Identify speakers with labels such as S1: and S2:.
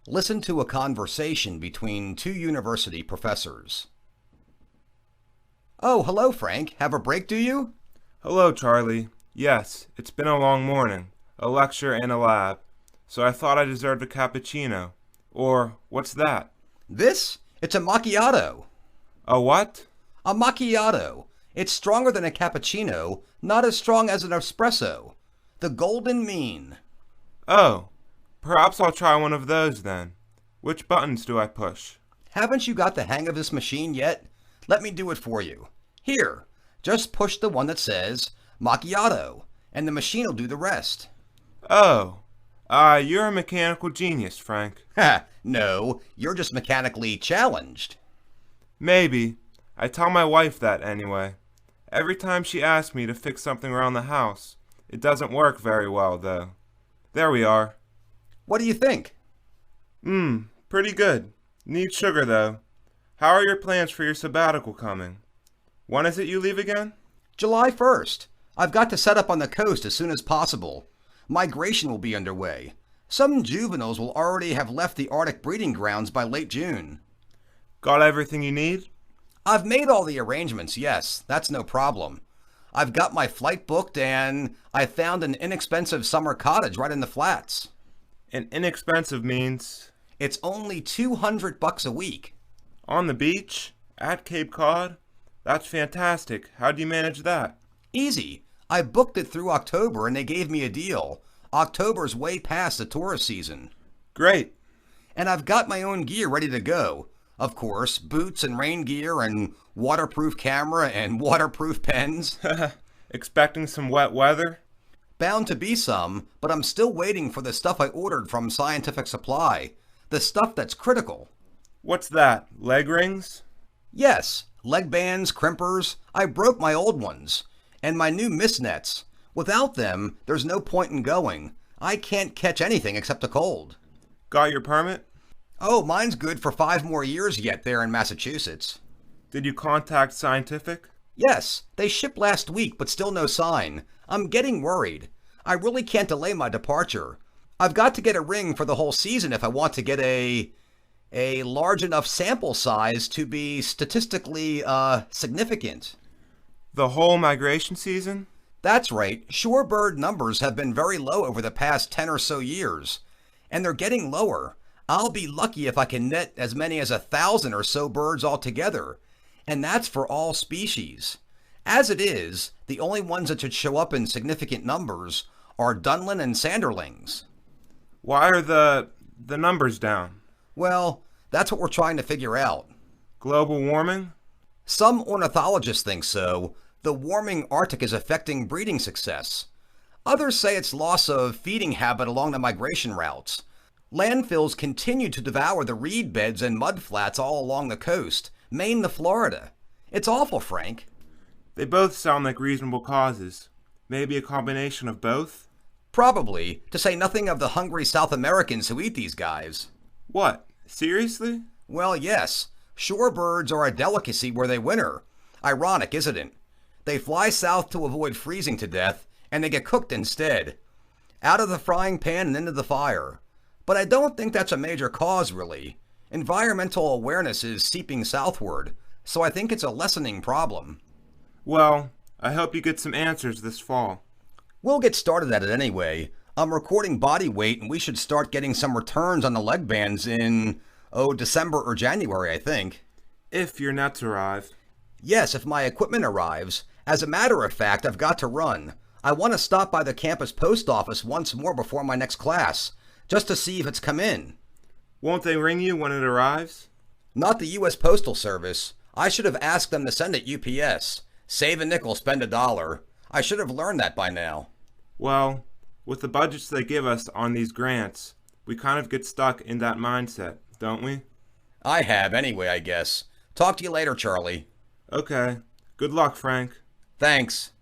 S1: Listen to a conversation between two university professors. Oh, hello, Frank. Have a break, do you?
S2: Hello, Charlie. Yes, it's been a long morning, a lecture and a lab, so I thought I deserved a cappuccino. Or, what's that?
S1: This? It's a macchiato.
S2: A what?
S1: A macchiato. It's stronger than a cappuccino, not as strong as an espresso. The golden mean.
S2: Oh, perhaps I'll try one of those then. Which buttons do I push?
S1: Haven't you got the hang of this machine yet? Let me do it for you. Here, just push the one that says macchiato, and the machine will do the rest.
S2: Oh, you're a mechanical genius, Frank.
S1: Ha, no, you're just mechanically challenged.
S2: Maybe. I tell my wife that anyway. Every time she asks me to fix something around the house. It doesn't work very well, though. There we are.
S1: What do you think?
S2: Pretty good. Need sugar, though. How are your plans for your sabbatical coming? When is it you leave again?
S1: July 1st. I've got to set up on the coast as soon as possible. Migration will be underway. Some juveniles will already have left the Arctic breeding grounds by late June.
S2: Got everything you need?
S1: I've made all the arrangements, yes. That's no problem. I've got my flight booked and I found an inexpensive summer cottage right in the flats.
S2: And inexpensive means
S1: It's only $200 a week.
S2: on the beach? At Cape Cod? That's fantastic. How do you manage that?
S1: Easy. I booked it through October and they gave me a deal. October's way past the tourist season.
S2: Great.
S1: And I've got my own gear ready to go. Of course, boots and rain gear and waterproof camera and waterproof pens.
S2: Expecting some wet weather?
S1: Bound to be some, but I'm still waiting for the stuff I ordered from Scientific Supply. The stuff that's critical.
S2: What's that? Leg rings?
S1: Yes, leg bands, crimpers. I broke my old ones. And my new mist nets. Without them, there's no point in going. I can't catch anything except a cold.
S2: Got your permit?
S1: Oh, mine's good for 5 more years yet there in Massachusetts.
S2: Did you contact Scientific?
S1: Yes, they shipped last week, but still no sign. I'm getting worried. I really can't delay my departure. I've got to get a ring for the whole season if I want to get a large enough sample size to be statistically significant.
S2: The whole migration season?
S1: That's right. Shorebird numbers have been very low over the past 10 or so years, and they're getting lower. I'll be lucky if I can net as many as 1,000 or so birds altogether, and that's for all species. As it is, the only ones that should show up in significant numbers are Dunlin and Sanderlings.
S2: Why are the numbers down?
S1: Well, that's what we're trying to figure out.
S2: Global warming?
S1: Some ornithologists think so. The warming Arctic is affecting breeding success. Others say it's loss of feeding habit along the migration routes. Landfills continue to devour the reed beds and mud flats all along the coast, Maine to Florida. It's awful, Frank.
S2: They both sound like reasonable causes. Maybe a combination of both?
S1: Probably, to say nothing of the hungry South Americans who eat these guys.
S2: What? Seriously?
S1: Well, yes. Shorebirds are a delicacy where they winter. Ironic, isn't it? They fly south to avoid freezing to death, and they get cooked instead. Out of the frying pan and into the fire. But I don't think that's a major cause, really. Environmental awareness is seeping southward, so I think it's a lessening problem.
S2: Well, I hope you get some answers this fall.
S1: We'll get started at it anyway. I'm recording body weight, and we should start getting some returns on the leg bands in, December or January, I think.
S2: If your nets arrive.
S1: Yes, if my equipment arrives. As a matter of fact, I've got to run. I want to stop by the campus post office once more before my next class, just to see if it's come in.
S2: Won't they ring you when it arrives?
S1: Not the U.S. Postal Service. I should have asked them to send it UPS. Save a nickel, spend a dollar. I should have learned that by now.
S2: Well, with the budgets they give us on these grants, we kind of get stuck in that mindset, don't we?
S1: I have anyway, I guess. Talk to you later, Charlie.
S2: Okay. Good luck, Frank.
S1: Thanks.